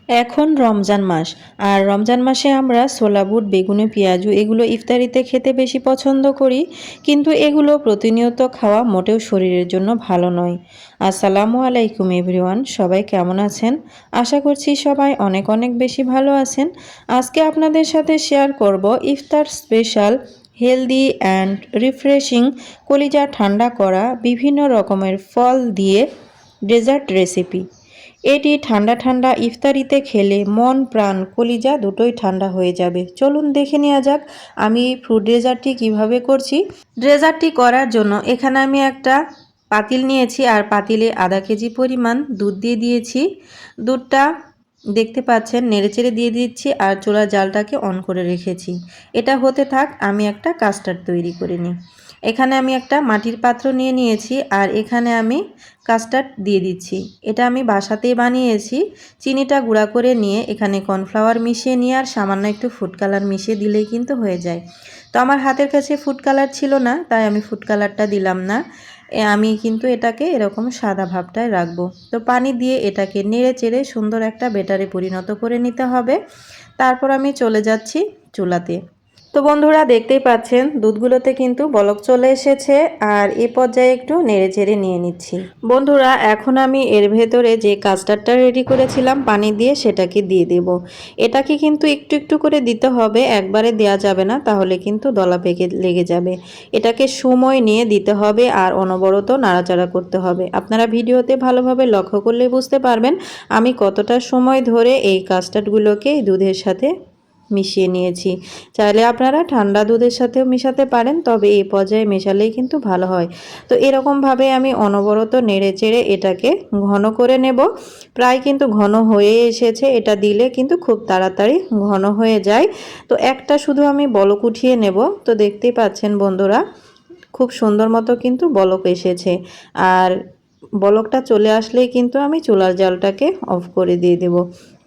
এখন রমজান মাস, আর রমজান মাসে আমরা ছোলা বুট, বেগুনি, পেঁয়াজু এগুলো ইফতারিতে খেতে বেশি পছন্দ করি, কিন্তু এগুলো প্রতিনিয়ত খাওয়া মোটেও শরীরের জন্য ভালো নয়। আসসালামু আলাইকুম এভরিওয়ান, সবাই কেমন আছেন? আশা করছি সবাই অনেক অনেক বেশি ভালো আছেন। আজকে আপনাদের সাথে শেয়ার করব ইফতার স্পেশাল হেলদি অ্যান্ড রিফ্রেশিং কলিজা ঠান্ডা করা বিভিন্ন রকমের ফল দিয়ে ডেজার্ট রেসিপি। এটি ঠান্ডা ঠান্ডা ইফতারিতে খেলে মন প্রাণ কলিজা দুটোই ঠান্ডা হয়ে যাবে। চলুন দেখে নেওয়া যাক আমি ফ্রুট ডেজার্টটি কিভাবে করছি। ডেজার্টটি করার জন্য এখানে আমি একটা পাতিল নিয়েছি, আর পাতিলে আধা কেজি পরিমাণ দুধ দিয়ে দিয়েছি। দুধটা দেখতে পাচ্ছেন নেড়েচেড়ে দিয়ে দিচ্ছি, আর চুলার জালটাকে অন করে রেখেছি। এটা হতে থাক, আমি একটা কাস্টার্ড তৈরি করে নিই। এখানে আমি একটা মাটির পাত্র নিয়ে নিয়েছি, আর এখানে আমি কাস্টার্ড দিয়ে দিচ্ছি। এটা আমি বাসাতেই বানিয়েছি। চিনিটা গুঁড়া করে নিয়ে এখানে কর্নফ্লাওয়ার মিশিয়ে নিয়ে আর সামান্য একটু ফুড কালার মিশিয়ে দিলেই কিন্তু হয়ে যায়। তো আমার হাতের কাছে ফুড কালার ছিল না, তাই আমি ফুড কালারটা দিলাম না। আমি কিন্তু এটাকে এরকম সাদা ভাবটায় রাখবো। তো পানি দিয়ে এটাকে নেড়ে চেড়ে সুন্দর একটা ব্যাটারে পরিণত করে নিতে হবে। তারপর আমি চলে যাচ্ছি চুলাতে। তো বন্ধুরা দেখতেই পাচ্ছেন দুধগুলোতে কিন্তু বলক চলে এসেছে, আর এ পর্যায়ে একটু নেড়ে চেড়ে নিয়ে নিচ্ছি। বন্ধুরা এখন আমি এর ভেতরে যে কাস্টার্ডটা রেডি করেছিলাম পানি দিয়ে সেটাকে দিয়ে দেব। এটাকে কিন্তু একটু একটু করে দিতে হবে, একবারে দেওয়া যাবে না, তাহলে কিন্তু দলা পেকে লেগে যাবে। এটাকে সময় নিয়ে দিতে হবে আর অনবরত নাড়াচাড়া করতে হবে। আপনারা ভিডিওতে ভালোভাবে লক্ষ্য করলে বুঝতে পারবেন আমি কতটা সময় ধরে এই কাস্টার্ডগুলোকে দুধের সাথে মিশিয়ে নিয়েছি। চাইলে আপনারা ঠান্ডা দুধের সাথেও মেশাতে পারেন, তবে এই পর্যায়ে মেশালেই কিন্তু ভালো হয়। তো এরকমভাবে আমি অনবরত নেড়ে চেড়ে এটাকে ঘন করে নেব। প্রায় কিন্তু ঘন হয়ে এসেছে, এটা দিলে কিন্তু খুব তাড়াতাড়ি ঘন হয়ে যায়। তো একটা শুধু আমি বলক উঠিয়ে নেব। তো দেখতেই পাচ্ছেন বন্ধুরা খুব সুন্দর মতো কিন্তু বলক এসেছে, আর বলকটা চলে আসলেই কিন্তু আমি চুলার জালটাকে অফ করে দিয়ে দেব।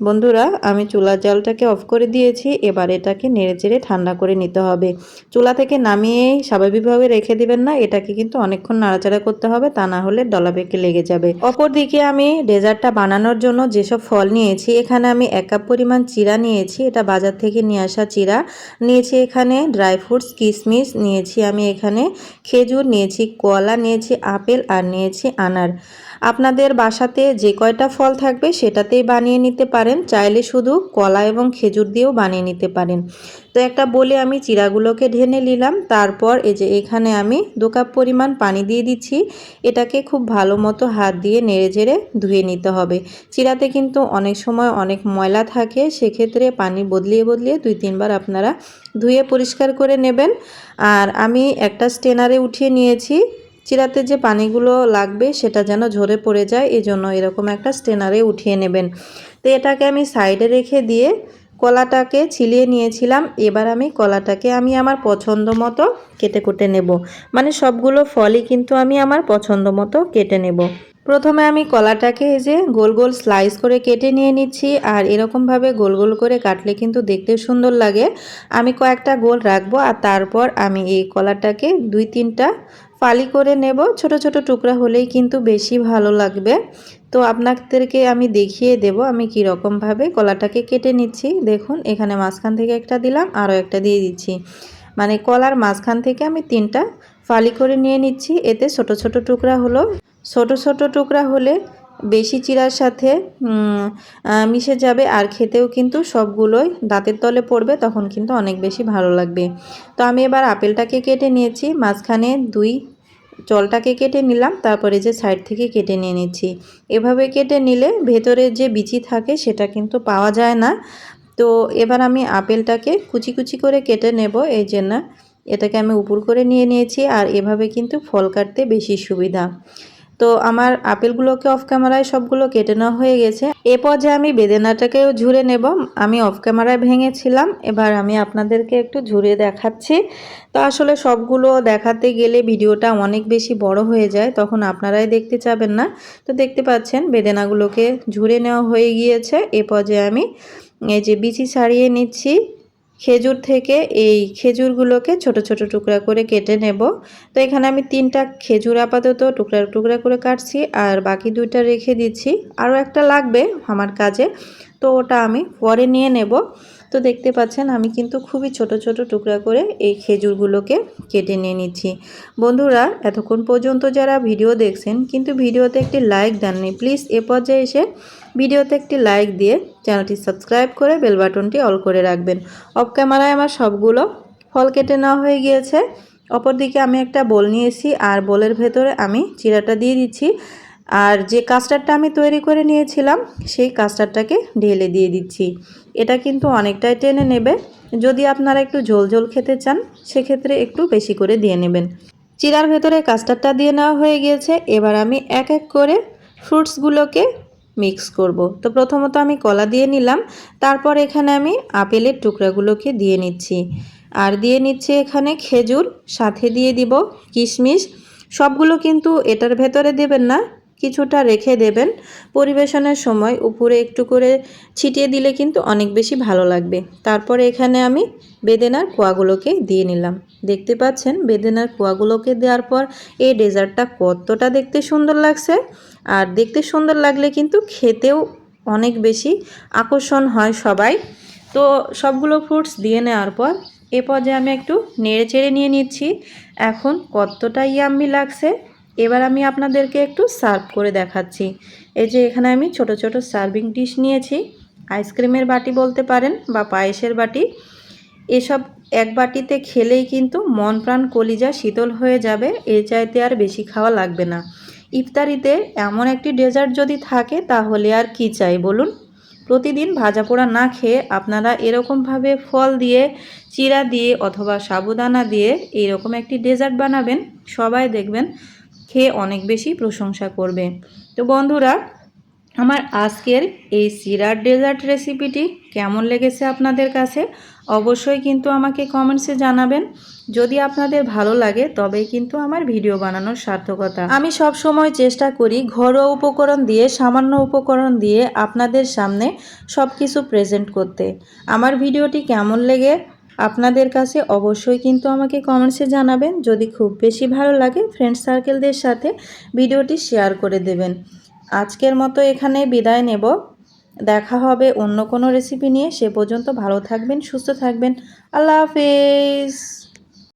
বন্ধুরা আমি চুলার জালটাকে অফ করে দিয়েছি। এবার এটাকে নেড়েচেড়ে ঠান্ডা করে নিতে হবে। চুলা থেকে নামিয়ে স্বাভাবিকভাবে রেখে দিবেন না, এটাকে কিন্তু অনেকক্ষণ নাড়াচাড়া করতে হবে, তা না হলে ডলা পেকে লেগে যাবে। অপরদিকে আমি ডেজার্টটা বানানোর জন্য যেসব ফল নিয়েছি, এখানে আমি 1 কাপ পরিমাণ চিড়া নিয়েছি। এটা বাজার থেকে নিয়ে আসা চিড়া নিয়েছি। এখানে ড্রাই ফ্রুটস কিশমিশ নিয়েছি, আমি এখানে খেজুর নিয়েছি, কলা নিয়েছি, আপেল আর নিয়েছি আনার। আপনাদের বাসাতে যে কয়টা ফল থাকবে সেটাতেই বানিয়ে নিতে পারেন, চাইলে শুধু কলা এবং খেজুর দিয়েও বানিয়ে নিতে পারেন। তো একটা বলে আমি চিড়াগুলোকে ঢেলে নিলাম। তারপর এই যে এখানে আমি 2 কাপ পরিমাণ পানি দিয়ে দিচ্ছি। এটাকে খুব ভালো মতো হাত দিয়ে নেড়ে ঝেড়ে ধুয়ে নিতে হবে। চিড়াতে কিন্তু অনেক সময় অনেক ময়লা থাকে, সেক্ষেত্রে পানি বদলিয়ে বদলিয়ে 2-3 বার আপনারা ধুয়ে পরিষ্কার করে নেবেন। আর আমি একটা স্ট্রেনারে উঠিয়ে নিয়েছি। চিড়াতে যে পানিগুলো লাগবে সেটা যেন ঝরে পড়ে যায়, এজন্য এরকম একটা স্ট্রেনারে উঠিয়ে নেবেন। তো এটাকে আমি সাইডে রেখে দিয়ে কলাটাকে ছিলিয়ে নিয়েছিলাম। এবার আমি কলাটাকে আমার পছন্দ মতো কেটে কুটে নেব। মানে সবগুলো ফলই কিন্তু আমি আমার পছন্দ মতো কেটে নেব। প্রথমে আমি কলাটাকে এই যে গোল গোল স্লাইস করে কেটে নিয়ে নিচ্ছি, আর এরকমভাবে গোল গোল করে কাটলে কিন্তু দেখতে সুন্দর লাগে। আমি কয়েকটা গোল রাখবো, আর তারপর আমি এই কলাটাকে 2-3টা ফালি করে নেব। ছোট ছোট টুকরা হলেই কিন্তু বেশি ভালো লাগবে। তো আপনাদেরকে আমি দেখিয়ে দেব আমি কি রকম ভাবে কলাটাকে কেটে নিচ্ছি। দেখুন এখানে মাঝখান থেকে একটা দিলাম, আরও একটা দিয়ে দিচ্ছি। মানে কলার মাঝখান থেকে আমি 3টা ফালি করে নিয়ে নিচ্ছি। এতে ছোট ছোট টুকরা হলো। ছোট ছোট টুকরা হলে বেশি চিড়ার সাথে মিশে যাবে, আর খেতেও কিন্তু সবগুলোই দাঁতের তলে পড়বে, তখন কিন্তু অনেক বেশি ভালো লাগবে। তো আমি এবার আপেলটাকে কেটে নিয়েছি, মাঝখানে 2 জলটাকে কেটে নিলাম, তারপরে যে সাইড থেকে কেটে নিয়ে নিচ্ছি। এভাবে কেটে নিলে ভেতরে যে বিচি থাকে সেটা কিন্তু পাওয়া যায় না। তো এবার আমি আপেলটাকে কুচি কুচি করে কেটে নেব, এই জন্য এটাকে আমি উপর করে নিয়ে নিয়েছি। আর এভাবে কিন্তু ফল কাটতে বেশি সুবিধা। তো আমার আপেলগুলোকে অফ ক্যামেরায় সবগুলো কেটে নেওয়া হয়ে গেছে। এরপর যে আমি বেদানাটাকেও ঝুরে নেব, আমি অফ ক্যামেরায় ভেঙেছিলাম, এবার আমি আপনাদেরকে একটু ঝুরে দেখাচ্ছি। তো আসলে সবগুলো দেখাতে গেলে ভিডিওটা অনেক বেশি বড় হয়ে যায়, তখন আপনারাই দেখতে চাবেন না। তো দেখতে পাচ্ছেন বেদানাগুলোকে ঝুরে নেওয়া হয়ে গিয়েছে। এরপর যে আমি এই যে বিচি ছাড়িয়ে নিচ্ছি। খেজুর থেকে এই খেজুরগুলোকে ছোট ছোট টুকরা করে কেটে নেব। তো এখানে আমি 3টা খেজুর আপাতত টুকরা টুকরা করে কাটছি, আর বাকি 2টা রেখে দিচ্ছি। আরও একটা লাগবে আমার কাজে, তো ওটা আমি পরে নিয়ে নেব। তো দেখতে পাচ্ছেন আমি কিন্তু খুবই ছোট ছোট টুকরা করে এই খেজুরগুলোকে কেটে নিয়ে নিচ্ছি। বন্ধুরা, এতক্ষণ পর্যন্ত যারা ভিডিও দেখছেন কিন্তু ভিডিওতে একটি লাইক দেননি, প্লিজ এ পর্যায়ে এসে ভিডিওতে একটি লাইক দিয়ে চ্যানেলটি সাবস্ক্রাইব করে বেল বাটনটি অল করে রাখবেন। অফ ক্যামেরায় আমার সবগুলো ফল কেটে নেওয়া হয়ে গিয়েছে। অপরদিকে আমি একটা বোল নিয়েছি, আর বোলের ভেতরে আমি চিড়াটা দিয়ে দিচ্ছি, আর যে কাস্টার্ডটা আমি তৈরি করে নিয়েছিলাম সেই কাস্টার্ডটাকে ঢেলে দিয়ে দিচ্ছি। এটা কিন্তু অনেকটাই টেনে নেবে, যদি আপনারা একটু ঝোল ঝোল খেতে চান সেক্ষেত্রে একটু বেশি করে দিয়ে নেবেন। চিড়ার ভেতরে কাস্টার্ডটা দিয়ে নেওয়া হয়ে গিয়েছে। এবার আমি এক এক করে ফ্রুটসগুলোকে মিক্স করব। তো প্রথমত আমি কলা দিয়ে নিলাম, তারপর এখানে আমি আপেলের টুকরাগুলোকে দিয়ে নিচ্ছি, আর দিয়ে নিচ্ছি এখানে খেজুর, সাথে দিয়ে দিব কিশমিশ। সবগুলো কিন্তু এটার ভেতরে দেবেন না, কিছুটা রেখে দেবেন। পরিবেশনের সময় উপরে একটু করে ছিটিয়ে দিলে কিন্তু অনেক বেশি ভালো লাগবে। তারপরে এখানে আমি বেদেনার কোয়াগুলোকে দিয়ে নিলাম। দেখতে পাচ্ছেন বেদেনার কোয়াগুলোকে দেওয়ার পর এই ডেজার্টটা কতটা দেখতে সুন্দর লাগছে, আর দেখতে সুন্দর লাগলে কিন্তু খেতেও অনেক বেশি আকর্ষণ হয় সবাই। তো সবগুলো ফ্রুটস দিয়ে নেওয়ার পর এ পর্যায়ে আমি একটু নেড়ে চেড়ে নিয়ে নিচ্ছি। এখন কতটা ইয়াম্মি লাগছে। এবার আমি আপনাদেরকে একটু সার্ভ করে দেখাচ্ছি। এই যে এখানে আমি ছোট ছোট সার্ভিং ডিশ নিয়েছি, আইসক্রিমের বাটি বলতে পারেন বা পায়েসের বাটি। এসব এক বাটিতে খেলেই কিন্তু মন প্রাণ কলিজা শীতল হয়ে যাবে, এর চাইতে আর বেশি খাওয়া লাগবে না। ইফতারিতে এমন একটি ডেজার্ট যদি থাকে তাহলে আর কি চাই বলুন। প্রতিদিন ভাজা পোড়া না খেয়ে আপনারা এরকমভাবে ফল দিয়ে, চিড়া দিয়ে অথবা সাবুদানা দিয়ে এইরকম একটি ডেজার্ট বানাবেন, সবাই দেখবেন খেয়ে অনেক বেশি প্রশংসা করবে। তো বন্ধুরা, আমার আজকের এই চিড়ার ডেজার্ট রেসিপিটি কেমন লেগেছে আপনাদের কাছে অবশ্যই কিন্তু আমাকে কমেন্টসে জানাবেন। যদি আপনাদের ভালো লাগে তবেই কিন্তু আমার ভিডিও বানানোর সার্থকতা। আমি সব সময় চেষ্টা করি ঘরোয়া উপকরণ দিয়ে, সামান্য উপকরণ দিয়ে আপনাদের সামনে সব কিছু প্রেজেন্ট করতে। আমার ভিডিওটি কেমন লেগে আপনাদের কাছে অবশ্যই কিন্তু আমাকে কমেন্টসে জানাবেন। যদি খুব বেশি ভালো লাগে ফ্রেন্ড সার্কেলদের সাথে ভিডিওটি শেয়ার করে দেবেন। আজকের মতো এখানে বিদায় নেব। দেখা হবে অন্য কোনো রেসিপি নিয়ে। সে পর্যন্ত ভালো থাকবেন, সুস্থ থাকবেন। আল্লাহ হাফেজ।